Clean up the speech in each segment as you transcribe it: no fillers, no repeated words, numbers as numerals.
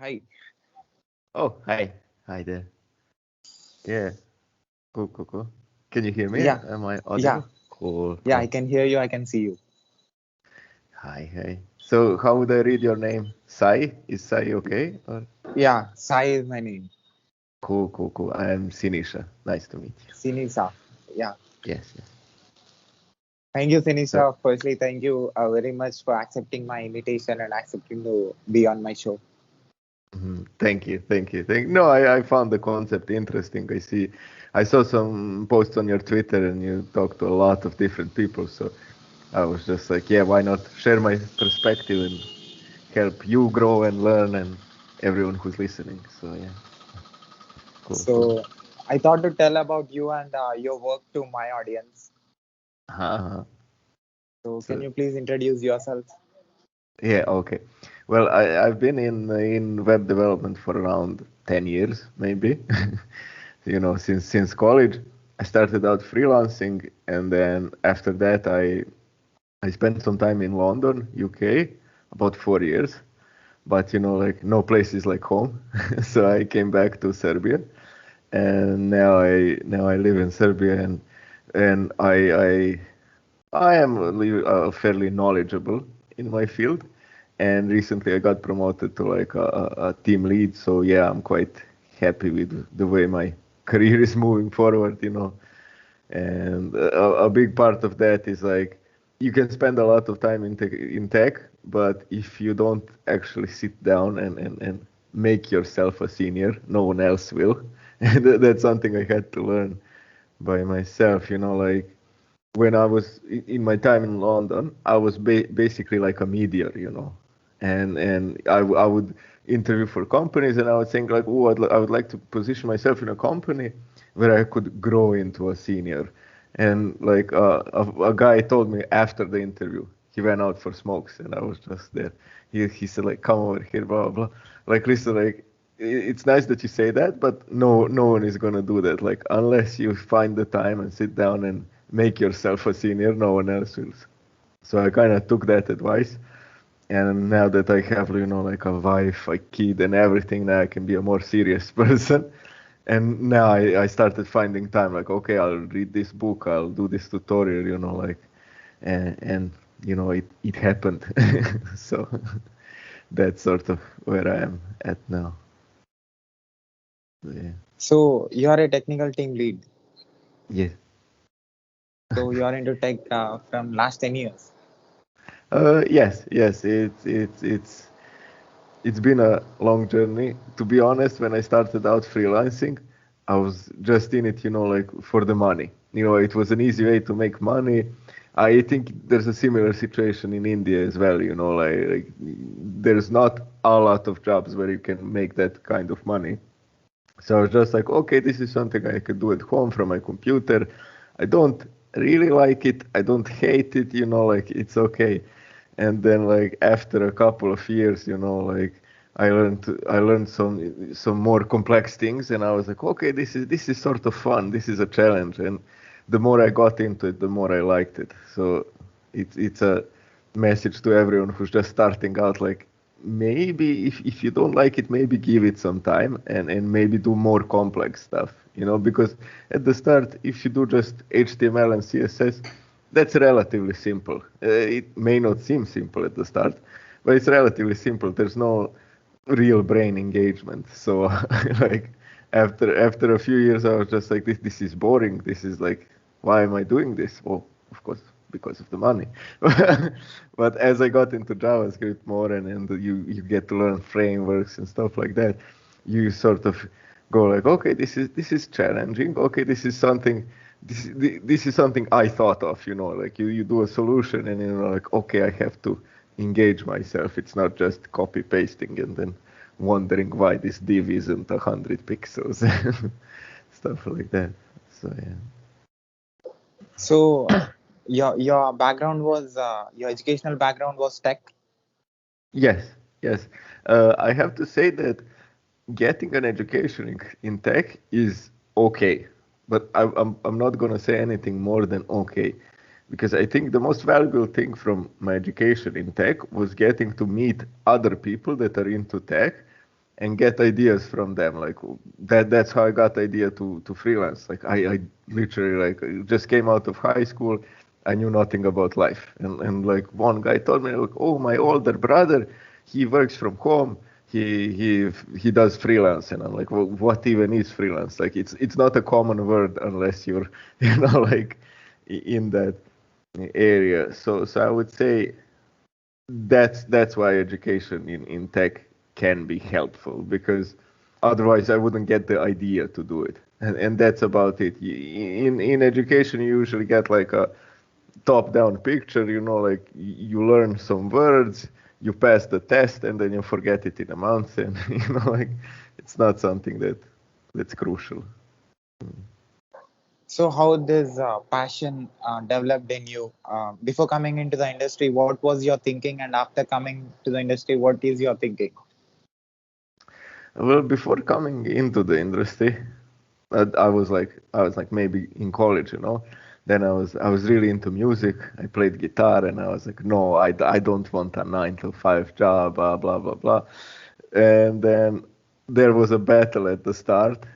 Hi. Oh, hi. Hi there. Yeah, cool, cool, cool. Can you hear me? Yeah, Am I yeah, audible? Cool, yeah. I cool. can hear you. I can see you. Hi, hi. So, how would I read your name? Sai? Is Sai okay? Or... Yeah, Sai is my name. Cool, cool, cool. I am Sinisha. Nice to meet you. Sinisa. Yeah. Yes, yes. Thank you, So, Sinisha. Firstly, thank you very much for accepting my invitation and accepting to be on my show. thank you, thank you, thank. No, I found the concept interesting. I saw some posts on your Twitter, and you talked to a lot of different people. So I was just like, yeah, why not share my perspective and help you grow and learn and everyone who's listening. So yeah, cool, cool. So, I thought to tell about you and your work to my audience. Uh-huh. So, can So you please introduce yourself? yeah, okay. Well, I've been in web development for around 10 years, maybe. Since college, I started out freelancing, and then after that, I spent some time in London, UK, about 4 years. But like no place is like home, so I came back to Serbia, and now I live in Serbia, and I am fairly knowledgeable in my field, and recently I got promoted to like a team lead. So yeah, I'm quite happy with the way my career is moving forward. And a big part of that is like you can spend a lot of time in tech, but if you don't actually sit down and make yourself a senior, no one else will. And that's something I had to learn by myself. Like when I was in my time in London, I was basically like a media, and I would interview for companies, and I would think like, oh, I would like to position myself in a company where I could grow into a senior. And like a guy told me after the interview, he went out for smokes, and I was just there. He said like, come over here, blah blah blah. Like listen, like it's nice that you say that, but no one is gonna do that. Like unless you find the time and sit down and make yourself a senior, no one else will. So I kind of took that advice, and now that I have like a wife, a kid, and everything, now I can be a more serious person. And now I started finding time. Like okay, I'll read this book, I'll do this tutorial, like, and it happened. So that's sort of where I am at now. Yeah. So, you are a technical team lead. Yes. So, you are into tech from last 10 years. Yes, yes. It's been a long journey. To be honest, when I started out freelancing, I was just in it, like for the money. It was an easy way to make money. I think there's a similar situation in India as well, like there's not a lot of jobs where you can make that kind of money. So I was just like, okay, this is something I could do at home from my computer. I don't really like it. I don't hate it, like it's okay. And then like after a couple of years, like I learned some more complex things, and I was like, okay, this is sort of fun. This is a challenge, and the more I got into it, the more I liked it. So it's a message to everyone who's just starting out, like maybe if you don't like it, maybe give it some time and maybe do more complex stuff, because at the start, if you do just HTML and CSS, that's relatively simple. It may not seem simple at the start, but it's relatively simple. There's no real brain engagement. So like after a few years, I was just like, this is boring. This is like, why am I doing this? Well, of course, because of the money. But as I got into JavaScript more, and you get to learn frameworks and stuff like that, you sort of go like, okay, this is challenging. Okay, this is something I thought of. Like you do a solution, and like, okay, I have to engage myself. It's not just copy pasting and then wondering why this div isn't 100 pixels, stuff like that. So yeah. So, your background was your educational background was tech. Yes, yes. I have to say that getting an education in tech is okay, but I'm not gonna say anything more than okay, because I think the most valuable thing from my education in tech was getting to meet other people that are into tech and get ideas from them. Like that's how I got the idea to freelance. Like I literally like just came out of high school. I knew nothing about life, and like one guy told me like, oh, my older brother, he works from home. He does freelance, and I'm like, well, what even is freelance? Like it's not a common word unless you're like in that area. So I would say that's why education in tech can be helpful, because otherwise I wouldn't get the idea to do it, and that's about it. In education you usually get like a top down picture, like you learn some words, you pass the test, and then you forget it in a month, and like it's not something that's crucial. So how this passion developed in you before coming into the industry? What was your thinking, and after coming to the industry, what is your thinking? Well, before coming into the industry, I was like maybe in college, Then I was really into music. I played guitar, and I was like, no, I don't want a 9 to 5 job, blah blah blah blah. And then there was a battle at the start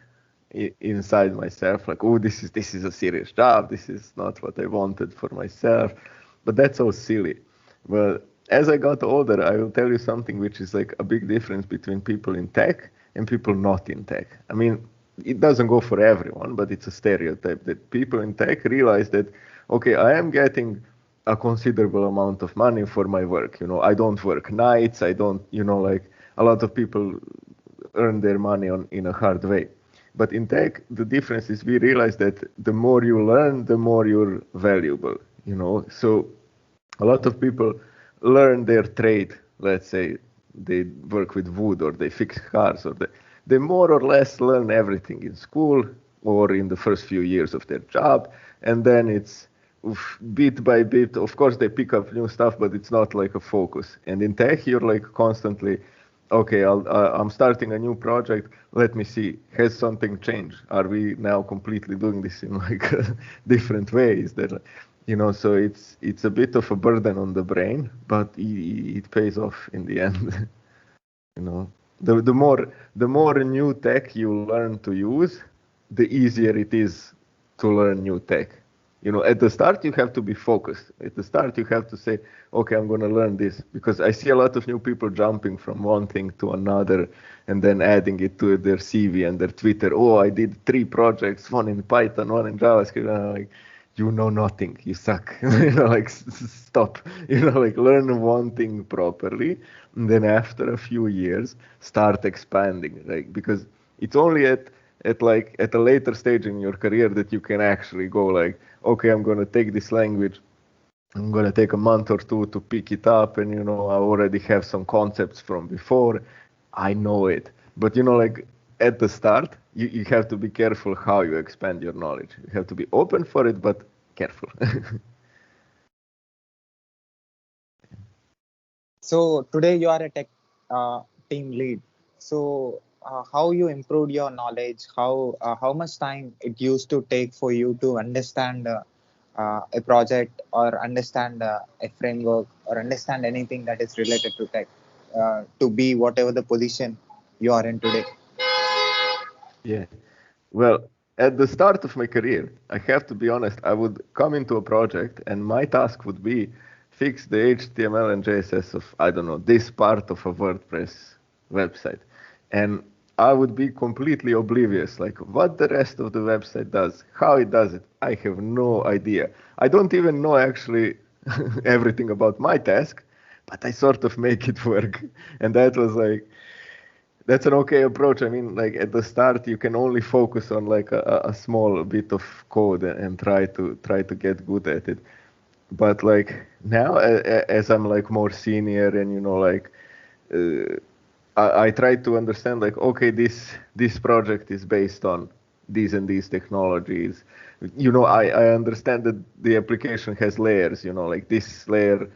inside myself, like, oh, this is a serious job. This is not what I wanted for myself. But that's so silly. Well, as I got older, I will tell you something which is like a big difference between people in tech and people not in tech. I mean, it doesn't go for everyone, but it's a stereotype that people in tech realize that, okay, I am getting a considerable amount of money for my work. I don't work nights. I don't, like a lot of people earn their money in a hard way. But in tech, the difference is we realize that the more you learn, the more you're valuable. So a lot of people learn their trade. Let's say they work with wood, or they fix cars, or they more or less learn everything in school or in the first few years of their job, and then it's bit by bit. Of course, they pick up new stuff, but it's not like a focus. And in tech, you're like constantly, okay, I'm starting a new project. Let me see, has something changed? Are we now completely doing this in like different ways? So it's a bit of a burden on the brain, but it pays off in the end. you know, the more new tech you learn to use, the easier it is to learn new tech. At the start you have to be focused. At the start you have to say, okay, I'm going to learn this, because I see a lot of new people jumping from one thing to another and then adding it to their CV and their Twitter. Oh, I did 3 projects, one in Python, one in JavaScript. And I'm like, you know nothing, you suck. Like stop. Like learn one thing properly, and then after a few years start expanding. Like, because it's only at a later stage in your career that you can actually go like, okay, I'm going to take this language, I'm going to take a month or two to pick it up, and I already have some concepts from before, I know it. But like at the start, you have to be careful how you expand your knowledge. You have to be open for it, but careful. So today you are a tech team lead. So how you improved your knowledge? How much time it used to take for you to understand a project, or understand a framework, or understand anything that is related to tech, to be whatever the position you are in today? Yeah. Well, at the start of my career, I have to be honest, I would come into a project and my task would be fix the HTML and JSS of, I don't know, this part of a WordPress website. And I would be completely oblivious, like what the rest of the website does, how it does it. I have no idea. I don't even know actually everything about my task, but I sort of make it work. And that was like, that's an okay approach. I mean, like at the start, you can only focus on like a small bit of code and try to get good at it. But like now, as I'm like more senior, and like uh, I try to understand like, okay, this project is based on these and these technologies. I understand that the application has layers. Like this layer,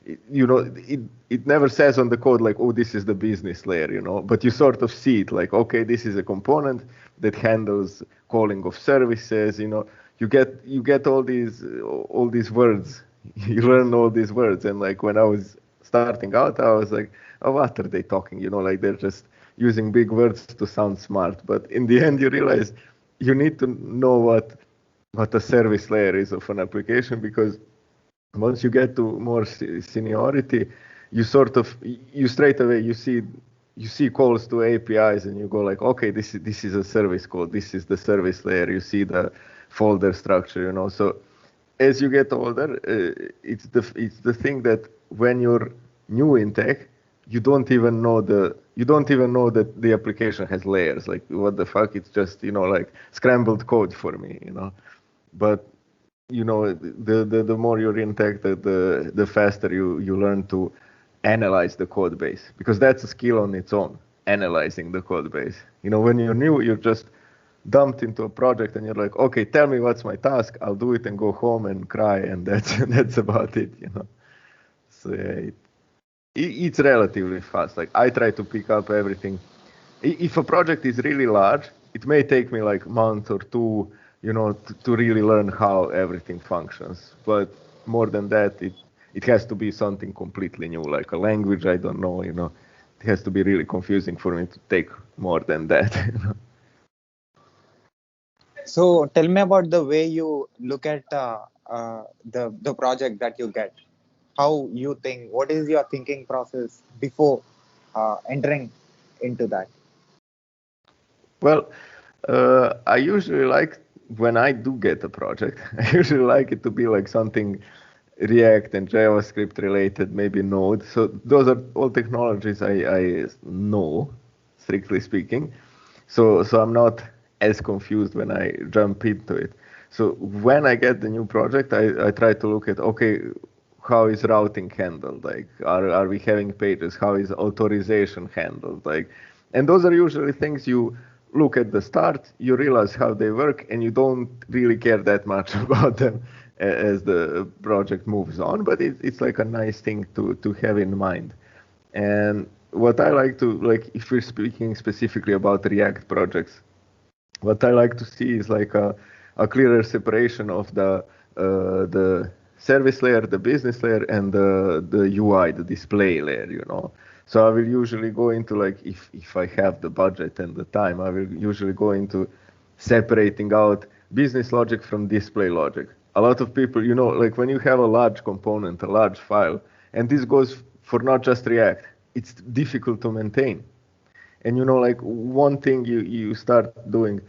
it never says on the code like, oh, this is the business layer, but you sort of see it like, okay, this is a component that handles calling of services. You get all these words. You learn all these words, and like when I was starting out, I was like, oh, what are they talking? Like they're just using big words to sound smart. But in the end, you realize you need to know what a service layer is of an application, because once you get to more seniority, you sort of you straight away you see calls to APIs and you go like, okay, this is a service call, this is the service layer. You see the folder structure, you know. So as you get older, it's the thing that when you're new in tech, you don't even know that the application has layers. Like, what the fuck? It's just, you know, like scrambled code for me, you know. But you know, the more you're in tech, the faster you learn to analyze the code base, because that's a skill on its own, analyzing the code base. You know, when you're new, you're just dumped into a project and you're like, okay, tell me what's my task, I'll do it and go home and cry, and that's that's about it, you know. So yeah, it's relatively fast. Like, I try to pick up everything. If a project is really large, it may take me like a month or two, you know, to really learn how everything functions. But more than that, it has to be something completely new, like a language I don't know, you know. It has to be really confusing for me to take more than that. You know? So tell me about the way you look at the project that you get. How you think? What is your thinking process before entering into that? Well, I usually like, when I do get a project, I usually like it to be like something React and JavaScript related, maybe Node. So those are all technologies I know, strictly speaking. So I'm not as confused when I jump into it. So when I get the new project, I try to look at, okay, how is routing handled? Like, are we having pages? How is authorization handled? Like, and those are usually things you look at the start, you realize how they work, and you don't really care that much about them as the project moves on. But it's like a nice thing to have in mind. And what I like to, like, if we're speaking specifically about React projects, what I like to see is like a clearer separation of the service layer, the business layer, and the UI, the display layer, you know. So I will usually go into, like, if I have the budget and the time, I will usually go into separating out business logic from display logic. A lot of people, you know, like when you have a large component, a large file, and this goes for not just React, it's difficult to maintain. And you know, like, one thing you start doing,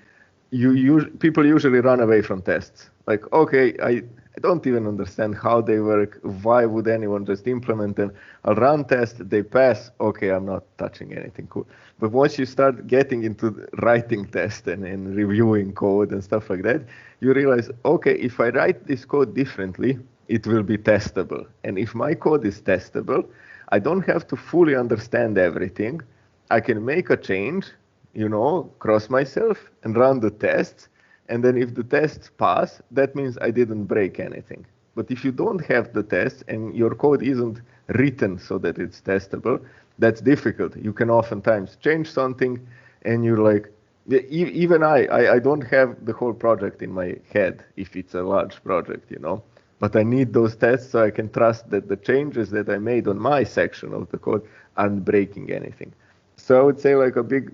people usually run away from tests. Like, okay, I don't even understand how they work. Why would anyone just implement them? I'll run tests, they pass. Okay, I'm not touching anything cool. But once you start getting into writing tests and reviewing code and stuff like that, you realize, okay, if I write this code differently, it will be testable. And if my code is testable, I don't have to fully understand everything. I can make a change, you know, cross myself and run the tests. And then if the tests pass, that means I didn't break anything. But if you don't have the tests and your code isn't written so that it's testable, that's difficult. You can oftentimes change something and you're like, even I don't have the whole project in my head if it's a large project, you know. But I need those tests so I can trust that the changes that I made on my section of the code aren't breaking anything. So I would say, like, a big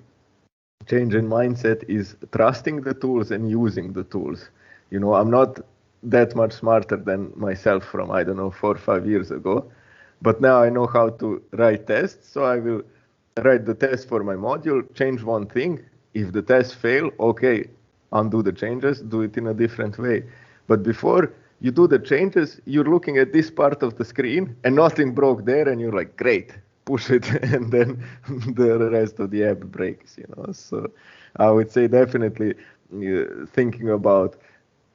change in mindset is trusting the tools and using the tools. You know, I'm not that much smarter than myself from, I don't know, 4 or 5 years ago, but now I know how to write tests, so I will write the test for my module, change one thing. If the tests fail, okay, undo the changes, do it in a different way. But before you do the changes, you're looking at this part of the screen and nothing broke there, and you're like, great, push it, and then the rest of the app breaks, you know. So I would say definitely thinking about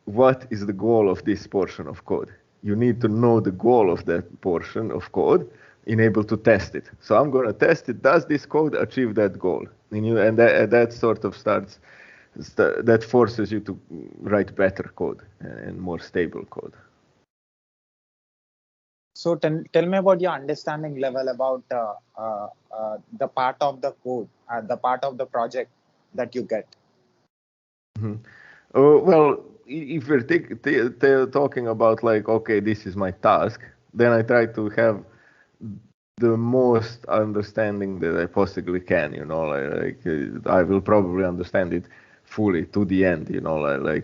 what is the goal of this portion of code. You need to know the goal of that portion of code and able to test it. So I'm going to test it. Does this code achieve that goal? And that sort of that forces you to write better code and more stable code. So tell me about your understanding level about the part of the code, the part of the project that you get. Mm-hmm. Well, if we're talking about, like, okay, this is my task, then I try to have the most understanding that I possibly can, I will probably understand it fully to the end,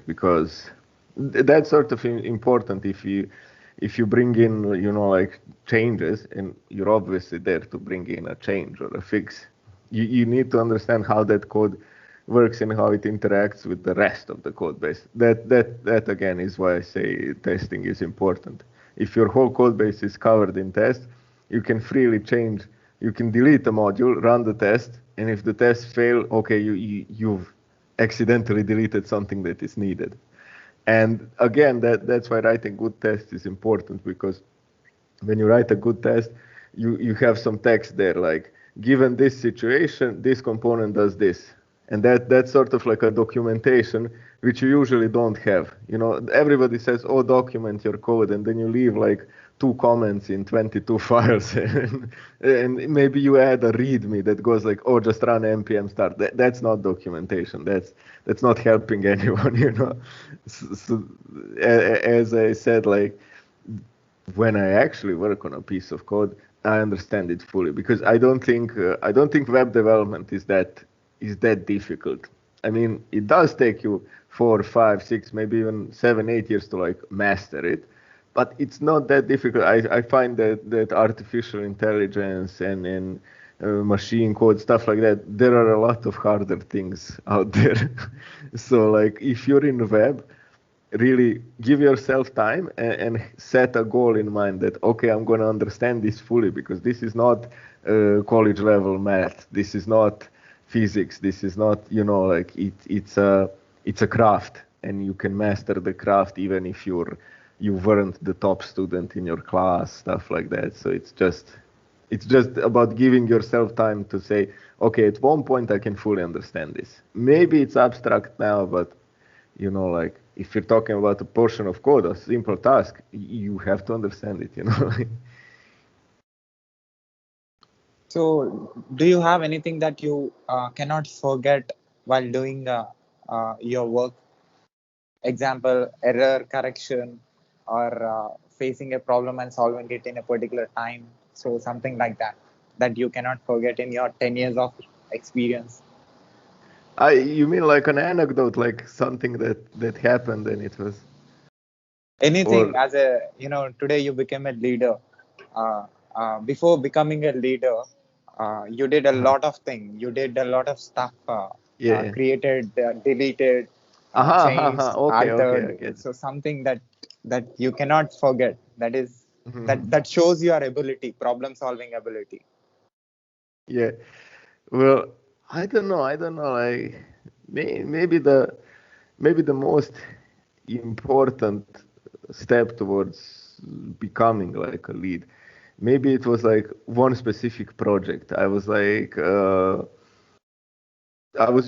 because that's sort of important if you bring in, like changes, and you're obviously there to bring in a change or a fix. You need to understand how that code works and how it interacts with the rest of the code base. That again is why I say testing is important. If your whole code base is covered in tests, you can freely change. You can delete a module, run the test, and if the tests fail, okay, you've accidentally deleted something that is needed. And again, that's why writing good tests is important, because when you write a good test, you have some text there like, given this situation, this component does this, and that's sort of like a documentation which you usually don't have. Everybody says, oh, document your code, and then you leave like 2 comments in 22 files, and maybe you add a readme that goes like, oh, just run npm start. That's not documentation. That's not helping anyone. So, as I said, like, when I actually work on a piece of code, I understand it fully, because I don't think web development is that difficult. I mean, it does take you 4, 5, 6, maybe even 7, 8 years to like master it, but it's not that difficult. I find that artificial intelligence and machine code stuff like that, there are a lot of harder things out there. So like if you're in the web, really give yourself time and set a goal in mind that, okay, I'm going to understand this fully, because this is not college level math, this is not physics, this is not, like it's a craft, and you can master the craft even if you weren't the top student in your class, stuff like that. So it's just about giving yourself time to say, okay, at one point I can fully understand this. Maybe it's abstract now, but like if you're talking about a portion of code, a simple task, you have to understand it. So, do you have anything that you cannot forget while doing your work? Example, error correction, or facing a problem and solving it in a particular time. So, something like that that you cannot forget in your 10 years of experience. You mean like an anecdote, like something that happened and it was, Anything or as today you became a leader. Uh, Before becoming a leader, you did a uh lot of things. You did a lot of stuff, yeah. created, deleted, Aha, aha, aha. changed, Okay, okay, I altered. get it. So something that you cannot forget. That is Mhm. that shows your ability, problem solving ability. Yeah. Well, I don't know. Like maybe the most important step towards becoming like a lead. Maybe it was like one specific project. I was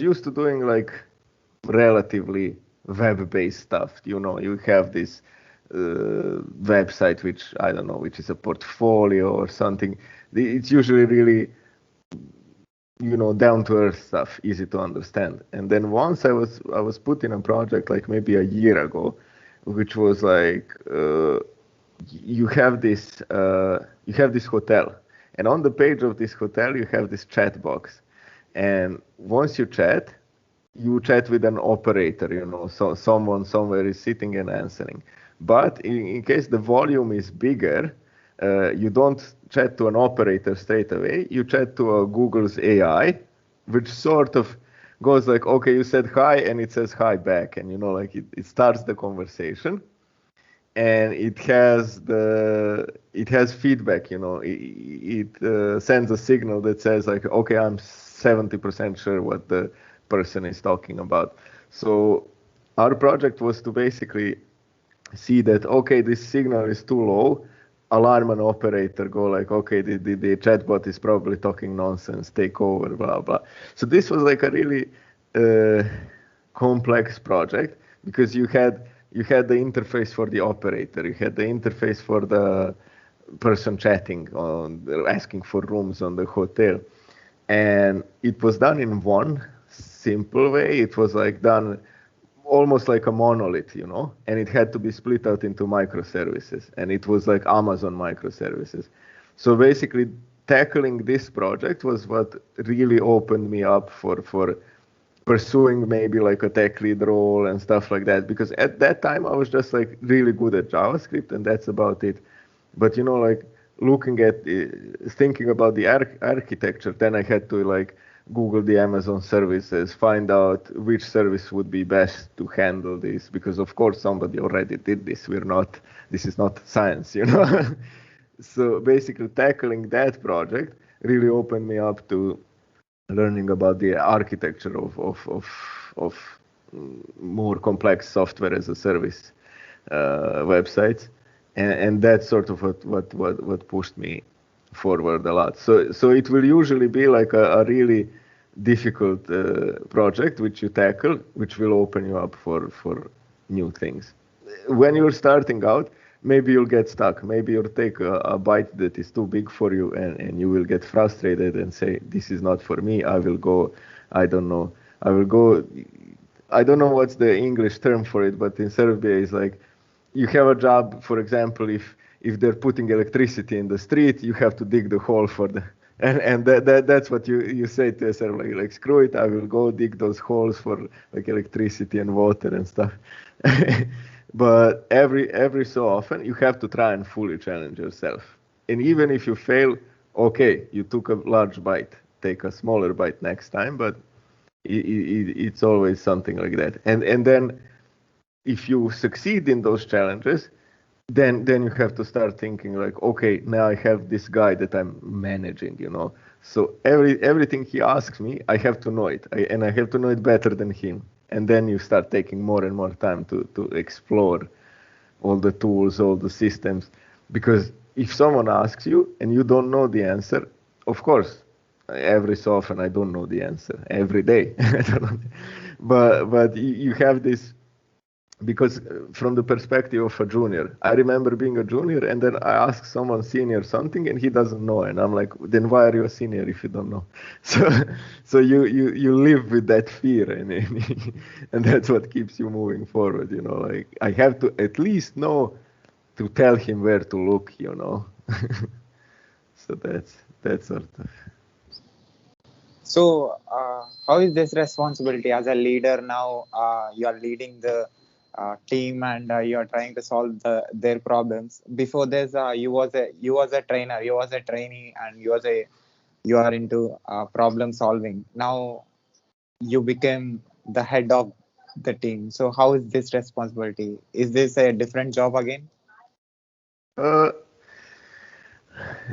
used to doing like relatively web-based stuff. You have this website, which I don't know, which is a portfolio or something. It's usually really, down to earth stuff, easy to understand. And then once I was put in a project like maybe a year ago, which was like you have this hotel, and on the page of this hotel you have this chat box, and once you chat with an operator, so someone somewhere is sitting and answering. But in case the volume is bigger, you don't chat to an operator straight away. You chat to a Google's AI, which sort of goes like, okay, you said hi, and it says hi back, and like it starts the conversation, and it has feedback. It sends a signal that says like, okay, I'm 70% sure what the person is talking about. So our project was to basically see that, okay, this signal is too low, alarm an operator, go like, okay, the chatbot is probably talking nonsense, take over, blah blah. So this was like a really uh, complex project, because you had the interface for the operator, you had the interface for the person chatting on asking for rooms on the hotel, and it was done in one simple way. It was like done almost like a monolith, and it had to be split out into microservices, and it was like Amazon microservices. So basically, tackling this project was what really opened me up for pursuing maybe like a tech lead role and stuff like that, because at that time I was just like really good at JavaScript and that's about it. But like looking at thinking about the architecture, then I had to like Google the Amazon services, find out which service would be best to handle this, because of course somebody already did this. This is not science. So basically tackling that project really opened me up to learning about the architecture of more complex software as a service websites, and that's sort of what pushed me forward a lot. So it will usually be like a really difficult project which you tackle, which will open you up for new things. When you're starting out, maybe you'll get stuck. Maybe you'll take a bite that is too big for you, and you will get frustrated and say, "This is not for me. I will go. I don't know. I will go." I don't know what's the English term for it, but in Serbia, it's like you have a job. For example, if they're putting electricity in the street, you have to dig the hole for the. And that's what you say to yourself, like screw it, I will go dig those holes for like electricity and water and stuff. But every so often you have to try and fully challenge yourself. And even if you fail, okay, you took a large bite, take a smaller bite next time, but it's always something like that. And then if you succeed in those challenges, then you have to start thinking like, okay, now I have this guy that I'm managing. So everything he asks me, I have to know it, and I have to know it better than him. And then you start taking more and more time to explore all the tools, all the systems, because if someone asks you and you don't know the answer, of course, every so often I don't know the answer every day. I don't know. But you have this, because from the perspective of a junior, I remember being a junior and then I ask someone senior something and he doesn't know, and I'm like, then why are you a senior if you don't know? So you live with that fear, and that's what keeps you moving forward. Like I have to at least know to tell him where to look. So that's sort of. So, how is this responsibility as a leader now? You are leading the team and you are trying to solve their problems. Before this, you was a trainer, you was a trainee, and you are into problem solving. Now you became the head of the team. So, how is this responsibility? Is this a different job again? Uh,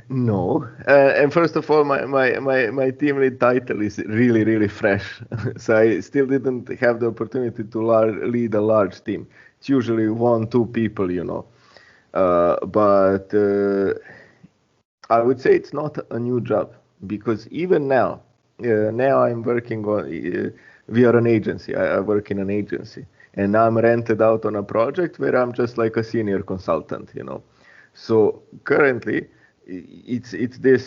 No. And first of all, my team lead title is really, really fresh. So I still didn't have the opportunity to lead a large team. It's usually 1, 2 people. But I would say it's not a new job, because even now I'm working on, we are an agency. I work in an agency, and I'm rented out on a project where I'm just like a senior consultant. So currently, it's this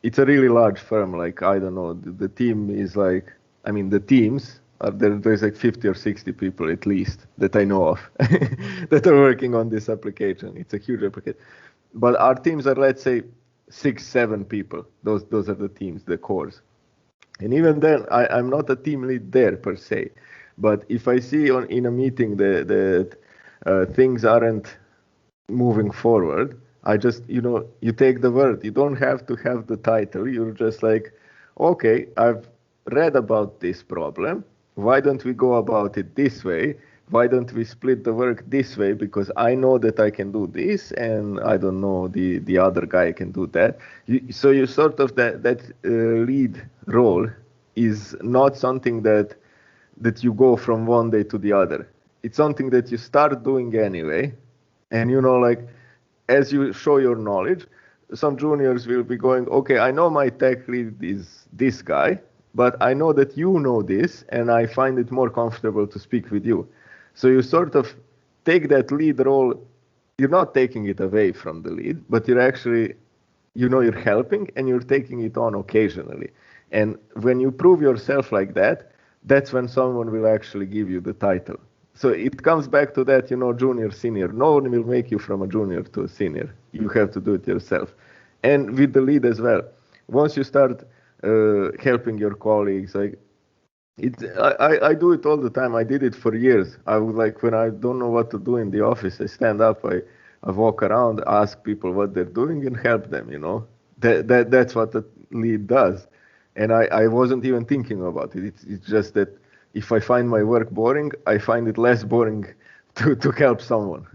it's a really large firm. Like I don't know, the team is like, I mean the teams are there. There's like 50 or 60 people at least that I know of that are working on this application. It's a huge application, but our teams are, let's say, 6, 7 people. Those are the teams, the cores. And even then, I'm not a team lead there per se. But if I see in a meeting that things aren't moving forward, I just, you take the word. You don't have to have the title. You're just like, okay, I've read about this problem. Why don't we go about it this way? Why don't we split the work this way? Because I know that I can do this, and I don't know the other guy can do that. So you sort of that lead role is not something that you go from one day to the other. It's something that you start doing anyway, and like as you show your knowledge, some juniors will be going, okay, I know my tech lead is this guy, but I know that you know this, and I find it more comfortable to speak with you. So you sort of take that lead role. You're not taking it away from the lead, but you're actually, you're helping and you're taking it on occasionally. And when you prove yourself like that, that's when someone will actually give you the title. So it comes back to that, junior, senior. No one will make you from a junior to a senior. You have to do it yourself. and with the lead as well. Once you start helping your colleagues, like I do it all the time. I did it for years. I would like when I don't know what to do in the office, I stand up, I walk around, ask people what they're doing, and help them. That's what the lead does. And I wasn't even thinking about it. It's just that if I find my work boring, I find it less boring to help someone.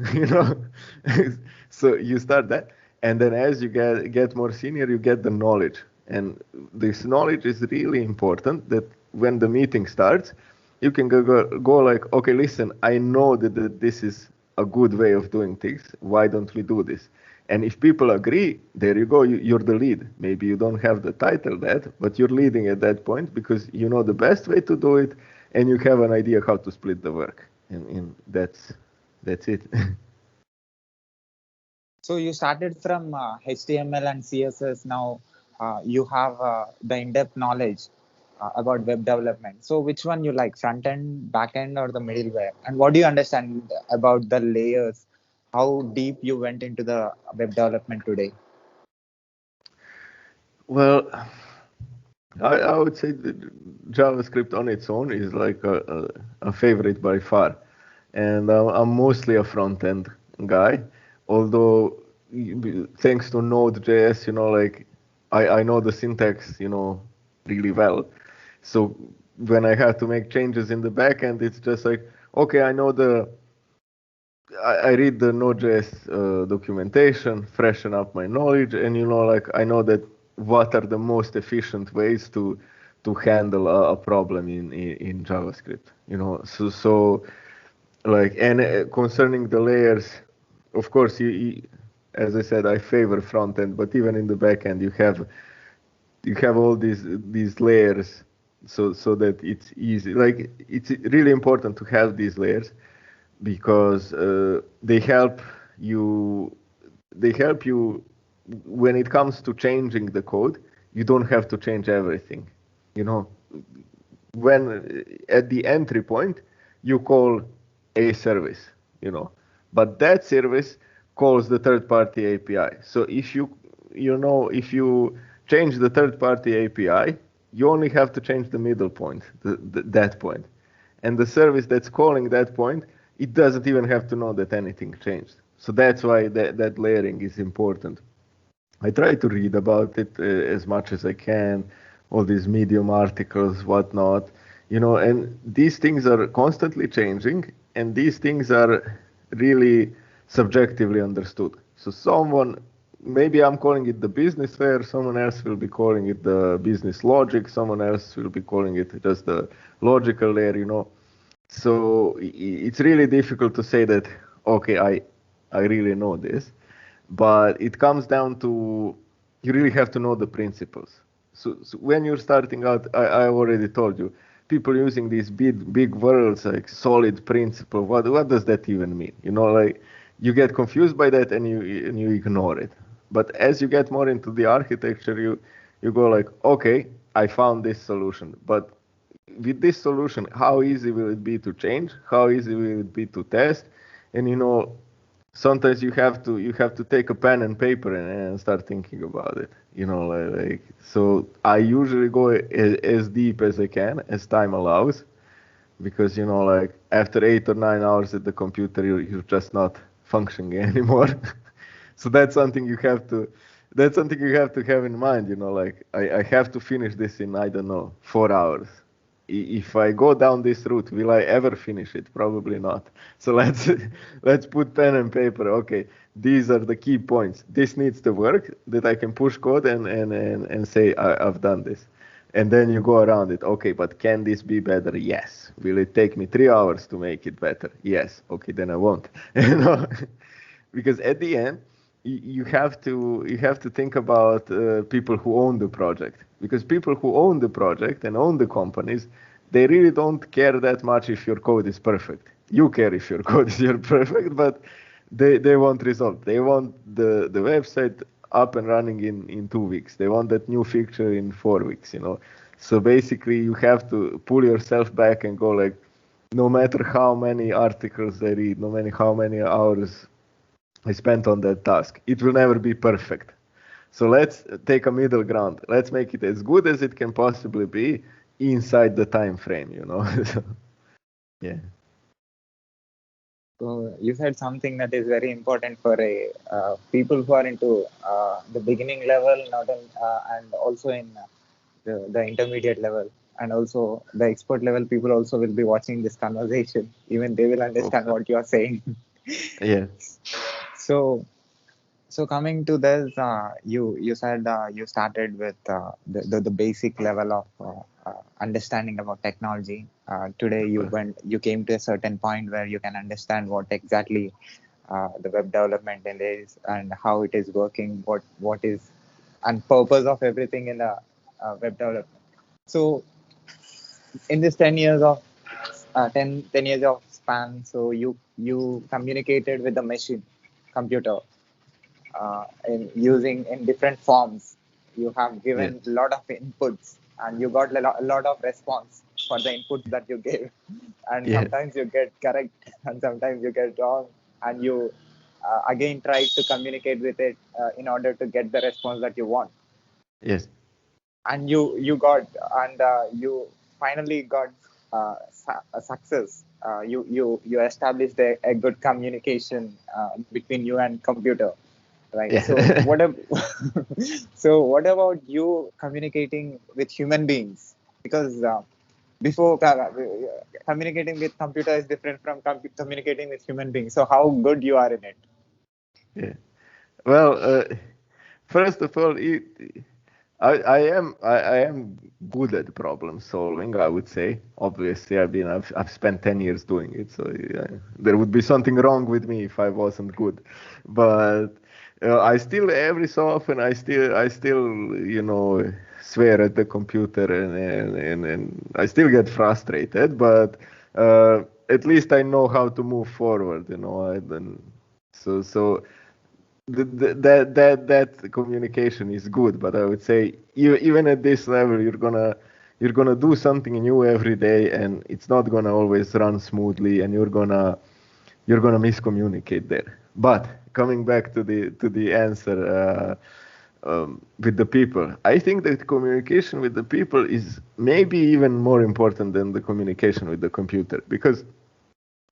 So you start that, and then as you get more senior, you get the knowledge, and this knowledge is really important. That when the meeting starts, you can go like, okay, listen, I know that this is a good way of doing things. Why don't we do this? And if people agree, there you go. You're the lead. Maybe you don't have the title that, but you're leading at that point because you know the best way to do it, and you have an idea how to split the work. And that's it. So you started from HTML and CSS. Now you have the in-depth knowledge about web development. So which one you like, front end, back end, or the middleware? And what do you understand about the layers? How deep you went into the web development today? Well, I would say that JavaScript on its own is like a favorite by far. And I'm mostly a front end guy, although thanks to Node.js, like I know the syntax, really well. So when I have to make changes in the backend, it's just like, okay, I read the Node.js documentation, freshen up my knowledge, and like I know that what are the most efficient ways to handle a problem in JavaScript. So like, and concerning the layers, of course, as I said, I favor front end, but even in the back end, you have all these layers, so that it's easy. Like, it's really important to have these layers because you they help you when it comes to changing the code. You don't have to change everything. You know, when at the entry point you call a service, but that service calls the third party API. So if you change the third party API, you only have to change the middle point, that point. And the service that's calling that point, it doesn't even have to know that anything changed. So that's why that layering is important. I try to read about it as much as I can, all these Medium articles, whatnot, and these things are constantly changing, and these things are really subjectively understood. So maybe I'm calling it the business layer, someone else will be calling it the business logic, someone else will be calling it just the logical layer. So it's really difficult to say that, okay, I really know this, but it comes down to you really have to know the principles. So when you're starting out, I already told you, people using these big words like solid principle. What does that even mean? Like you get confused by that and you ignore it. But as you get more into the architecture, you go like, okay, I found this solution, but with this solution, how easy will it be to change? How easy will it be to test? And sometimes you have to take a pen and paper and start thinking about it. So I usually go as deep as I can, as time allows, because like after 8 or 9 hours at the computer, you're just not functioning anymore. So that's something you have to have in mind. Like I have to finish this in, I don't know, 4 hours. If I go down this route, will I ever finish it? Probably not. So let's put pen and paper. Okay, these are the key points. This needs to work, that I can push code and say I've done this. And then you go around it. Okay, but can this be better? Yes. Will it take me 3 hours to make it better? Yes. Okay, then I won't. Because at the end, you have to think about people who own the project, because people who own the project and own the companies, they really don't care that much if your code is perfect. You care if your code is perfect, but they want result. They want the website up and running in 2 weeks. They want that new feature in 4 weeks. So basically you have to pull yourself back and go like, no matter how many articles I read, no matter how many hours I spent on that task, it will never be perfect. So let's take a middle ground. Let's make it as good as it can possibly be inside the time frame, you know. So, yeah. So you said something that is very important for a people who are into the beginning level, not in, and also in the intermediate level, and also the expert level. People also will be watching this conversation. Even they will understand Okay. what you are saying. Yeah. So so coming to this, you said you started with the basic level of understanding about technology. Today Okay. you came to a certain point where you can understand what exactly the web development is and how it is working, what is and purpose of everything in the web development. So in this 10 years of 10 years of span, so you communicated with the machine computer in using in different forms. You have Yeah. given a lot of inputs and you got a lot of response for the inputs that you gave. And Yeah. sometimes you get correct and sometimes you get wrong. And you again try to communicate with it in order to get the response that you want. Yes. And you got and you finally got a success. You established a good communication between you and computer, right? So Yeah. so what about you communicating with human beings? Because before communicating with computer is different from communicating with human beings. So how good you are in it? Yeah. Well, first of all, I am good at problem solving. I would say. Obviously, I've spent 10 years doing it, so yeah, there would be something wrong with me if I wasn't good. But I still every so often I still swear at the computer and I still get frustrated. But at least I know how to move forward. So that communication is good, but I would say even at this level you're gonna do something new every day, and it's not gonna always run smoothly, and you're gonna miscommunicate there. But coming back to the answer, with the people, I think that communication with the people is maybe even more important than the communication with the computer, because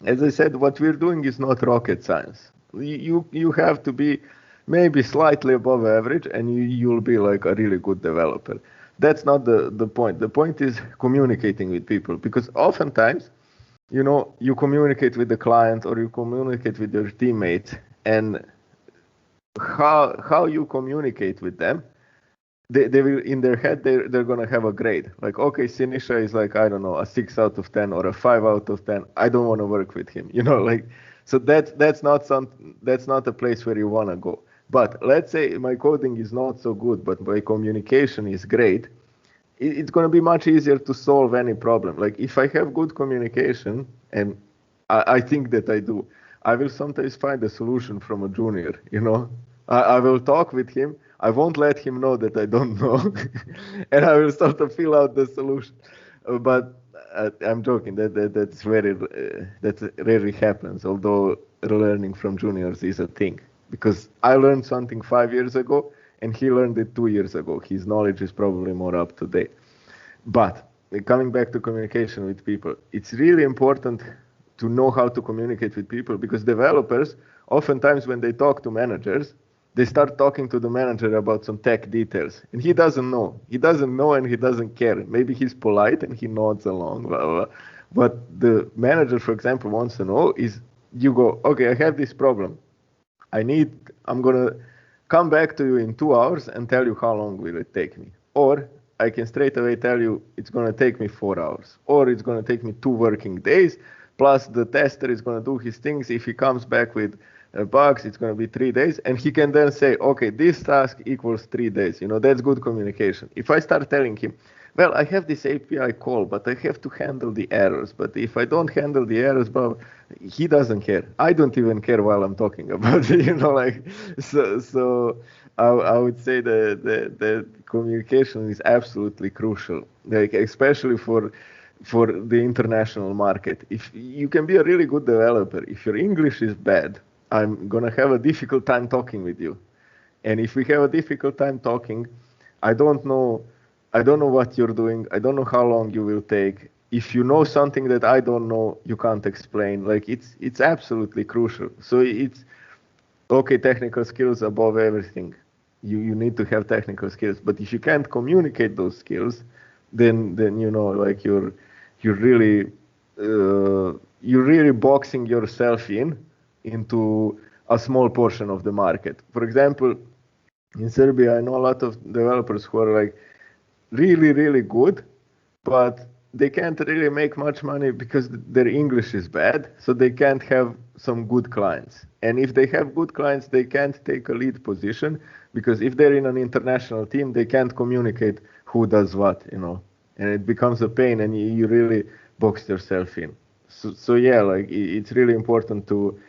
as I said, what we're doing is not rocket science. You have to be maybe slightly above average, and you'll be like a really good developer. That's not the point. The point is communicating with people, because oftentimes, you communicate with the client or you communicate with your teammates, and how you communicate with them, they will in their head they're gonna have a grade. Like, okay, Sinisha is like, I don't know, a 6 out of 10 or a 5 out of 10. I don't want to work with him. Like, so that's not a place where you wanna go. But let's say my coding is not so good, but my communication is great. It's gonna be much easier to solve any problem. Like, if I have good communication, and I think that I do, I will sometimes find a solution from a junior. I will talk with him. I won't let him know that I don't know, and I will sort of fill out the solution. But I'm joking. That rarely happens. Although learning from juniors is a thing, because I learned something 5 years ago, and he learned it 2 years ago. His knowledge is probably more up to date. But coming back to communication with people, it's really important to know how to communicate with people, because developers, oftentimes when they talk to managers, they start talking to the manager about some tech details, and he doesn't know. He doesn't know, and he doesn't care. Maybe he's polite and he nods along, blah, blah, blah. What the manager, for example, wants to know is, you go, okay, I have this problem. I'm gonna come back to you in 2 hours and tell you how long will it take me. Or I can straight away tell you it's gonna take me 4 hours. Or it's gonna take me 2 working days, plus the tester is gonna do his things. If he comes back with bugs, it's gonna be 3 days. And he can then say, okay, this task equals 3 days. That's good communication. If I start telling him, well, I have this API call, but I have to handle the errors. But if I don't handle the errors, but he doesn't care. I don't even care while I'm talking about it. Like, so. I would say that communication is absolutely crucial, like, especially for the international market. If you can be a really good developer, if your English is bad, I'm gonna have a difficult time talking with you. And if we have a difficult time talking, I don't know, I don't know what you're doing. I don't know how long you will take. If you know something that I don't know, you can't explain. Like it's absolutely crucial. So it's okay, technical skills above everything. You need to have technical skills. But if you can't communicate those skills, then you know, like you're really you're really boxing yourself into a small portion of the market. For example, in Serbia, I know a lot of developers who are like really good, but they can't really make much money because their English is bad, so they can't have some good clients. And if they have good clients, they can't take a lead position because if they're in an international team, they can't communicate who does what, you know, and it becomes a pain, and you really box yourself in. So yeah, like it's really important to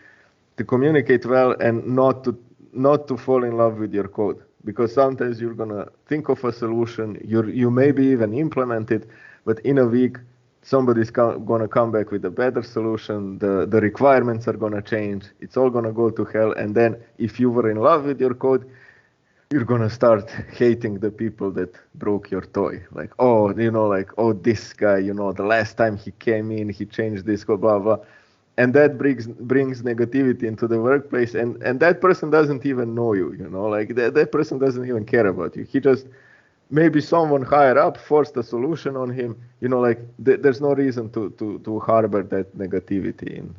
communicate well and not to fall in love with your code, because sometimes you're gonna think of a solution, you maybe even implement it, but in a week somebody's gonna come back with a better solution. The requirements are gonna change. It's all gonna go to hell. And then if you were in love with your code, you're gonna start hating the people that broke your toy. Like, oh, you know, like, oh, this guy, you know, the last time he came in, he changed this, blah blah, and that brings negativity into the workplace. And that person doesn't even know you. You know, like that person doesn't even care about you. He just maybe someone higher up forced a solution on him. You know, like there's no reason to harbor that negativity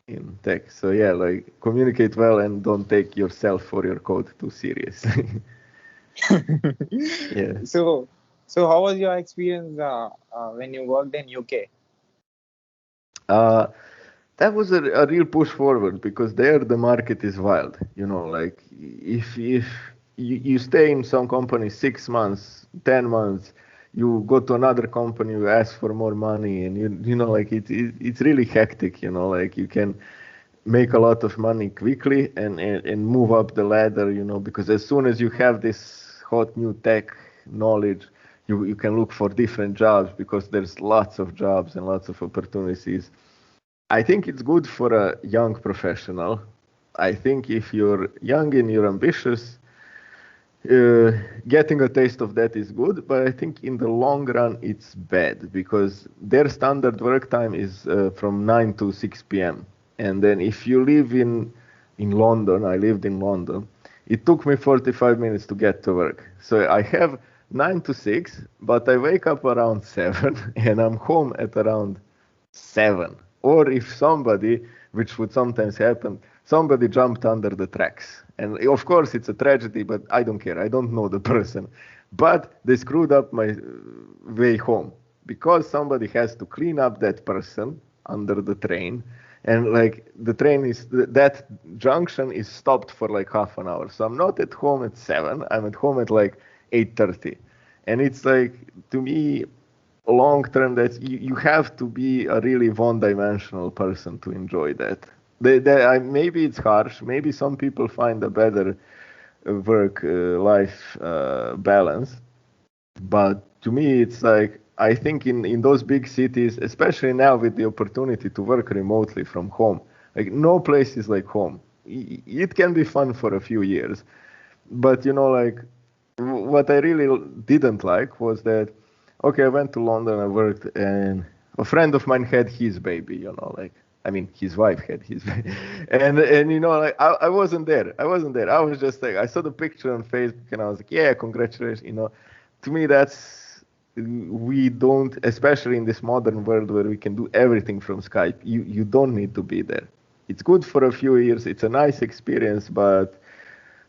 in tech. So yeah, like communicate well and don't take yourself or your code too seriously. Yeah. So, so how was your experience when you worked in UK? Uh, that was a real push forward because there the market is wild. You know, like if you stay in some company 6 months, 10 months, you go to another company, you ask for more money, and you know, like it's really hectic. You know, like you can make a lot of money quickly and move up the ladder. You know, because as soon as you have this hot new tech knowledge, you can look for different jobs because there's lots of jobs and lots of opportunities. I think it's good for a young professional. I think if you're young and you're ambitious, uh, getting a taste of that is good, but I think in the long run it's bad because their standard work time is from 9 to 6 p.m. And then if you live in London, I lived in London, it took me 45 minutes to get to work. So I have 9 to 6, but I wake up around 7 and I'm home at around 7. Or if somebody, which would sometimes happen, somebody jumped under the tracks. And of course, it's a tragedy, but I don't care. I don't know the person. But they screwed up my way home because somebody has to clean up that person under the train. And like the train is, that junction is stopped for like half an hour. So I'm not at home at 7, I'm at home at like 8:30. And it's like, to me, long term, that you have to be a really one-dimensional person to enjoy that. Maybe it's harsh. Maybe some people find a better work-life balance. But to me, it's like, I think in those big cities, especially now with the opportunity to work remotely from home, like no place is like home. It can be fun for a few years, but you know, like what I really didn't like was that, okay, I went to London, I worked, and a friend of mine had his baby, you know, like, I mean, his wife had his baby. And you know, like, I wasn't there. I wasn't there. I was just like, I saw the picture on Facebook and I was like, yeah, congratulations. You know, to me, we don't, especially in this modern world where we can do everything from Skype, you don't need to be there. It's good for a few years. It's a nice experience, but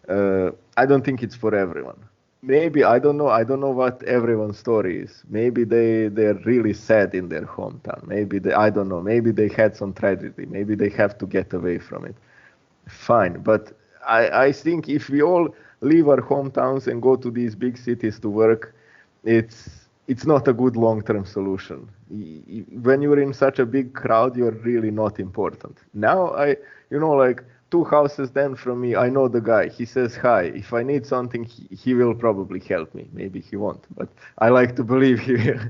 I don't think it's for everyone. Maybe I don't know. I don't know what everyone's story is. Maybe they're really sad in their hometown. Maybe I don't know. Maybe they had some tragedy. Maybe they have to get away from it. Fine, but I think if we all leave our hometowns and go to these big cities to work, it's not a good long-term solution. When you're in such a big crowd, you're really not important. Now you know, like 2 houses down from me, I know the guy. He says hi. If I need something, he will probably help me. Maybe he won't, but I like to believe he will.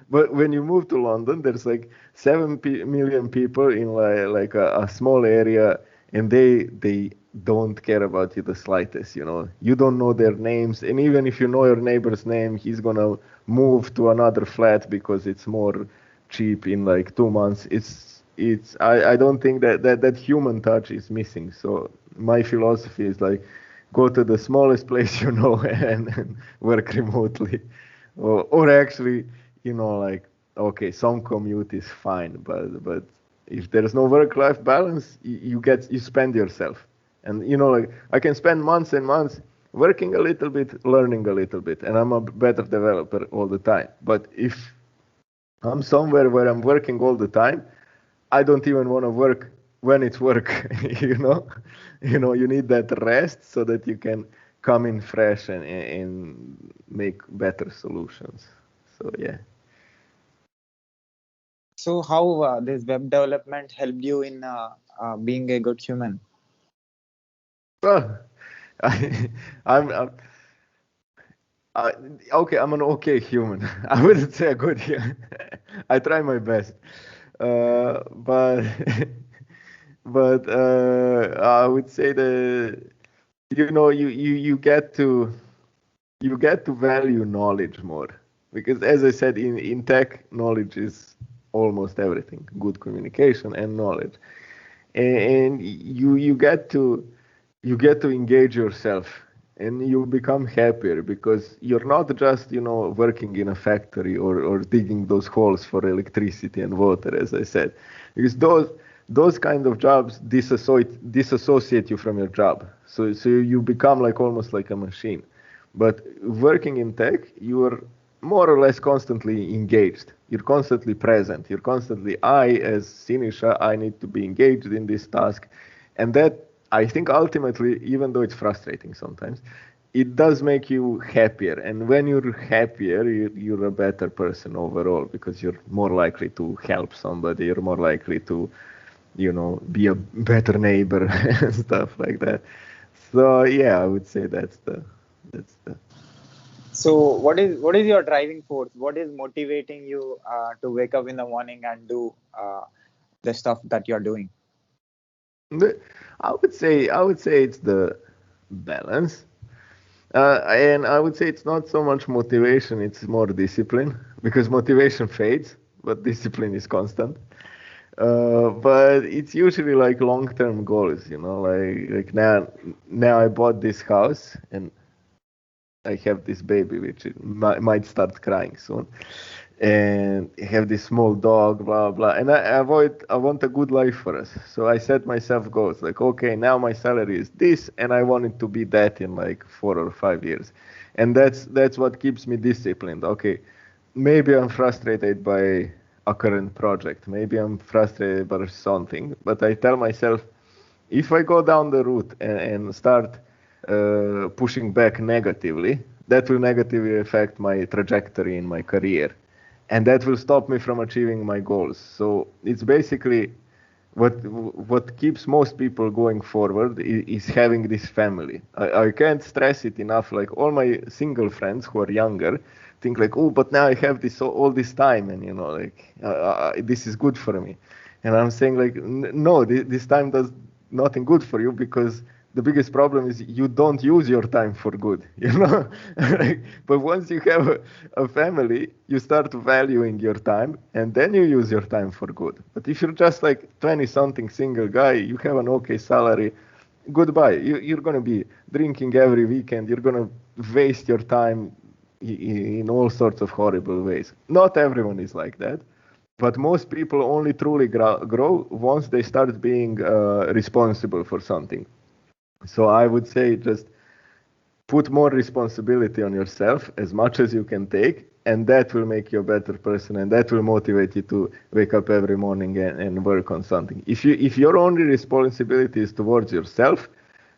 But when you move to London, there's like 7 million people in like a small area, and don't care about you the slightest. You don't know their names, and even if you know your neighbor's name, he's gonna move to another flat because it's more cheap in like 2 months. I don't think that human touch is missing. So my philosophy is like, go to the smallest place you know and work remotely, or actually, like, okay, some commute is fine, but if there's no work-life balance, you spend yourself. And like, I can spend months and months working a little bit, learning a little bit, and I'm a better developer all the time. But if I'm somewhere where I'm working all the time, I don't even want to work when it's work. you know you need that rest so that you can come in fresh and make better solutions. So yeah. So how this web development helped you in being a good human? Well, I, I'm Uh, okay, I'm an okay human. I wouldn't say a good human. I try my best, but I would say that you get to value knowledge more, because as I said, in tech, knowledge is almost everything. Good communication and knowledge, and you get to engage yourself, and you become happier because you're not just working in a factory, or digging those holes for electricity and water, as I said, because those kind of jobs disassociate you from your job, so you become like almost like a machine. But working in tech, you are more or less constantly engaged. You're constantly present. You're constantly, as Sinisha, I need to be engaged in this task. And that, I think, ultimately, even though it's frustrating sometimes, it does make you happier. And when you're happier, you're a better person overall, because you're more likely to help somebody. You're more likely to, be a better neighbor and stuff like that. So yeah, I would say that's the So what is your driving force? What is motivating you to wake up in the morning and do the stuff that you're doing? The- I would say it's the balance, and I would say it's not so much motivation; it's more discipline, because motivation fades, but discipline is constant. But it's usually like long-term goals, like now I bought this house, and I have this baby which might start crying soon, and I have this small dog, blah blah. And I want a good life for us. So I set myself goals like, okay, now my salary is this, and I want it to be that in like 4 or 5 years, and that's what keeps me disciplined. Okay, maybe I'm frustrated by a current project, maybe I'm frustrated by something, but I tell myself, if I go down the route and start pushing back negatively, that will negatively affect my trajectory in my career, and that will stop me from achieving my goals. So it's basically what keeps most people going forward is having this family. I can't stress it enough. Like, all my single friends who are younger think like, oh, but now I have this all this time, and like, this is good for me. And I'm saying like, no, this time does nothing good for you, because the biggest problem is you don't use your time for good, Like, but once you have a family, you start valuing your time, and then you use your time for good. But if you're just like 20 something single guy, you have an okay salary, goodbye. You're going to be drinking every weekend. You're going to waste your time in all sorts of horrible ways. Not everyone is like that, but most people only truly grow once they start being responsible for something. So I would say, just put more responsibility on yourself as much as you can take, and that will make you a better person, and that will motivate you to wake up every morning and work on something. If your only responsibility is towards yourself,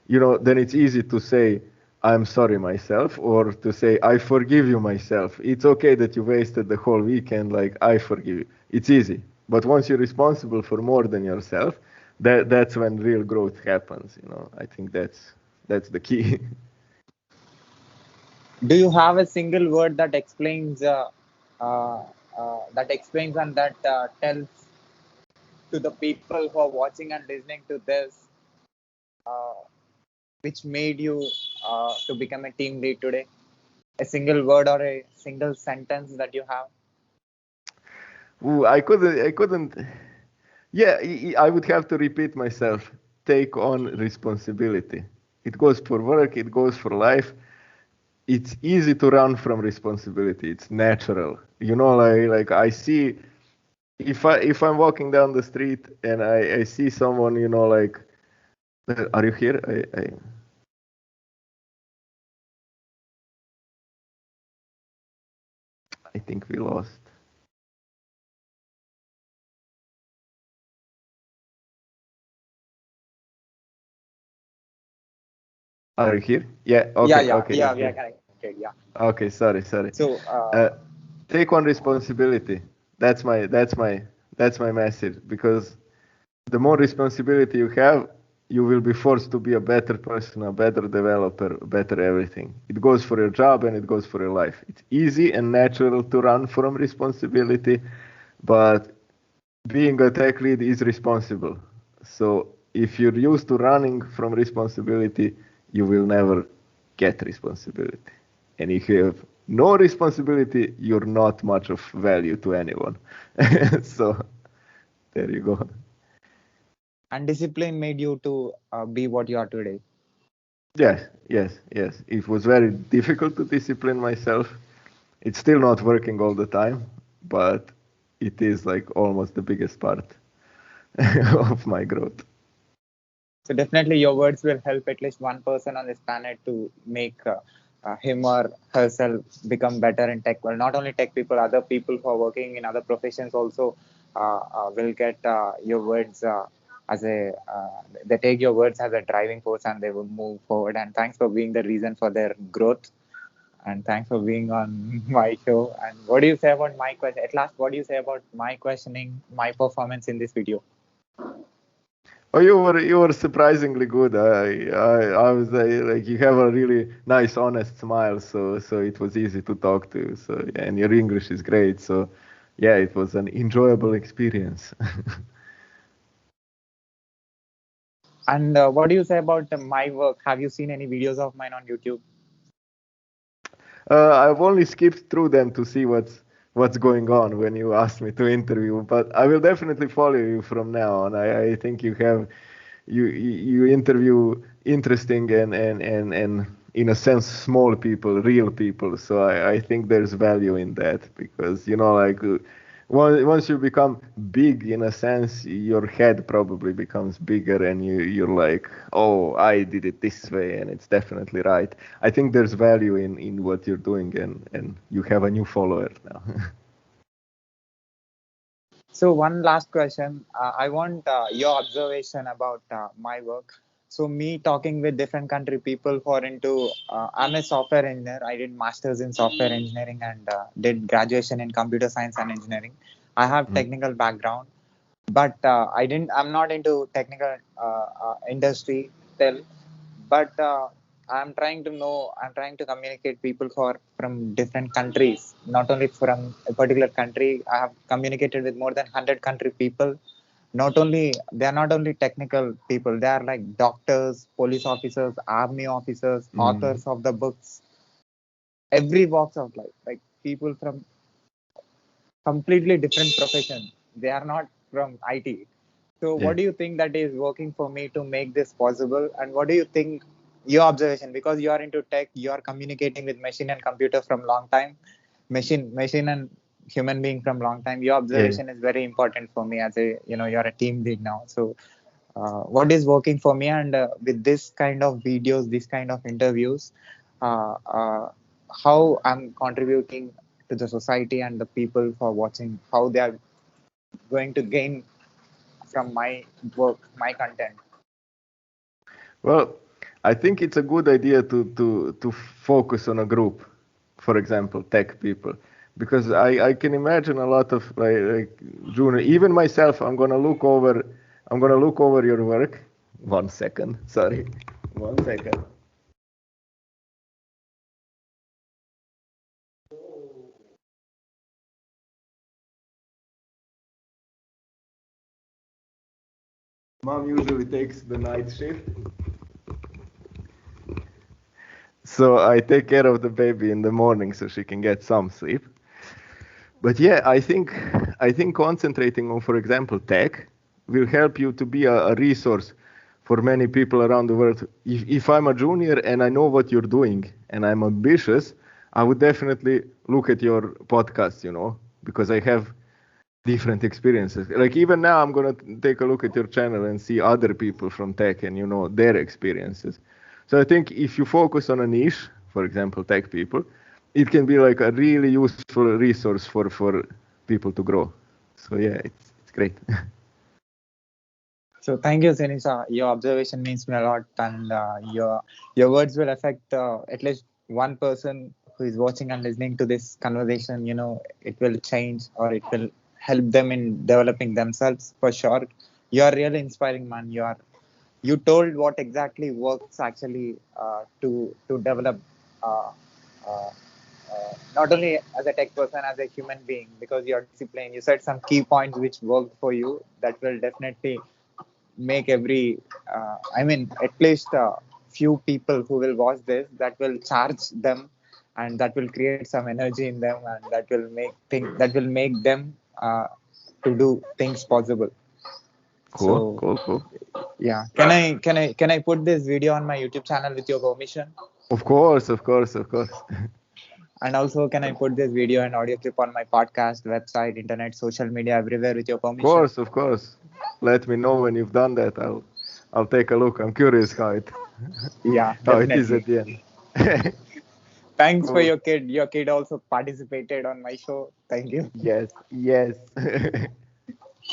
then it's easy to say, I'm sorry myself, or to say, I forgive you myself. It's okay that you wasted the whole weekend, like, I forgive you. It's easy. But once you're responsible for more than yourself, that's when real growth happens. I think that's the key. Do you have a single word that explains and that tells to the people who are watching and listening to this? Uh, which made you to become a team lead today? A single word or a single sentence that you have? Ooh, I couldn't. Yeah, I would have to repeat myself. Take on responsibility. It goes for work, it goes for life. It's easy to run from responsibility. It's natural. You know, like I see if I'm walking down the street and I see someone, you know, like are you here? I think we lost. Are you here? Yeah. Yeah, Okay. yeah, Okay. yeah. We are Okay. connected. Yeah. Okay. Sorry. So, Uh, take on responsibility. That's my message. Because the more responsibility you have, you will be forced to be a better person, a better developer, better everything. It goes for your job and it goes for your life. It's easy and natural to run from responsibility, but being a tech lead is responsible. So if you're used to running from responsibility, you will never get responsibility. And if you have no responsibility, you're not much of value to anyone. So there you go. and discipline made you to be what you are today. Yes. It was very difficult to discipline myself. It's still not working all the time, but it is like almost the biggest part of my growth. So definitely, your words will help at least one person on this planet to make him or herself become better in tech. Well, not only tech people, other people who are working in other professions also will get your words as a. They take your words as a driving force and they will move forward. And thanks for being the reason for their growth. And thanks for being on my show. And what do you say about my question? At last, what do you say about my questioning, my performance in this video? Oh, you were surprisingly good. I was like you have a really nice, honest smile, so it was easy to talk to. So yeah, and your English is great. So yeah, it was an enjoyable experience. And what do you say about my work? Have you seen any videos of mine on YouTube? I've only skipped through them to see what's going on when you asked me to interview, but I will definitely follow you from now on. I think you interview interesting and in a sense small people, real people. So I think there's value in that because you know like once you become big in a sense, your head probably becomes bigger and you're like, oh, I did it this way and it's definitely right. I think there's value in what you're doing and you have a new follower now. So one last question. I want your observation about my work. So me talking with different country people who are into. I'm a software engineer. I did masters in software engineering and did graduation in computer science and engineering. I have Mhm. technical background, but I didn't. I'm not into technical industry still. But I'm trying to communicate people who are from different countries, not only from a particular country. I have communicated with more than 100 country people. Not only they are not only technical people, they are like doctors, police officers, army officers, authors Mhm. of the books, every walks of life, like people from completely different profession. They are not from IT. So Yeah. what do you think that is working for me to make this possible? And what do you think your observation, because you are into tech, you are communicating with machine and computer from long time, machine and human being from long time. Your Yeah. observation is very important for me as a, you're a team lead now. So what is working for me, and with this kind of videos, this kind of interviews, uh, uh, how I'm contributing to the society and the people who are watching, how they are going to gain from my work, my content. Well, I think it's a good idea to focus on a group, for example, tech people, because I can imagine a lot of like junior, even myself. I'm gonna look over your work. 1 second, sorry, 1 second. Mom usually takes the night shift, So I take care of the baby in the morning so she can get some sleep. But yeah, I think concentrating on, for example, tech will help you to be a resource for many people around the world. If I'm a junior and I know what you're doing and I'm ambitious, I would definitely look at your podcast, because I have different experiences. Like even now, I'm gonna take a look at your channel and see other people from tech and their experiences. So I think if you focus on a niche, for example, tech people, it can be like a really useful resource for people to grow. So yeah, it's great. So thank you, Senisa. Your observation means me a lot, and your words will affect at least one person who is watching and listening to this conversation. It will change or it will help them in developing themselves for sure. You are really inspiring, man. You told what exactly works actually to develop. Uh, uh, Not only as a tech person, as a human being, because you're disciplined. You said some key points which worked for you that will definitely make every I mean at least a few people who will watch this, that will charge them, and that will create some energy in them, and that will make them to do things possible. Cool, So cool, cool. yeah, can I put this video on my YouTube channel with your permission? Of course, of course, of course. And also, can I put this video and audio clip on my podcast, website, internet, social media, everywhere with your Of permission? course, of course. Let me know when you've done that. I'll take a look. I'm curious how it Yeah, how it is definitely. at the end. Thanks for Cool. your kid. Your kid also participated on my show. Thank you. Yes, yes.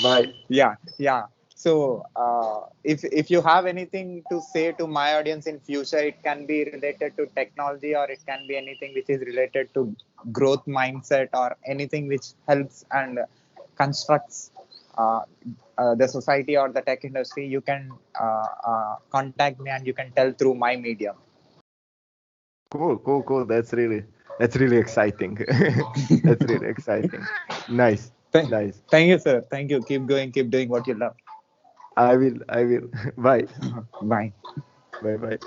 Bye. Yeah, yeah. So, if you have anything to say to my audience in future, it can be related to technology, or it can be anything which is related to growth mindset, or anything which helps and constructs uh, the society or the tech industry. You can contact me and you can tell through my medium. Cool, cool, cool. That's really exciting. That's really exciting. Nice, Thank, nice. thank you, sir. Thank you. Keep going. Keep doing what you love. I will. Bye. Bye. Bye, bye.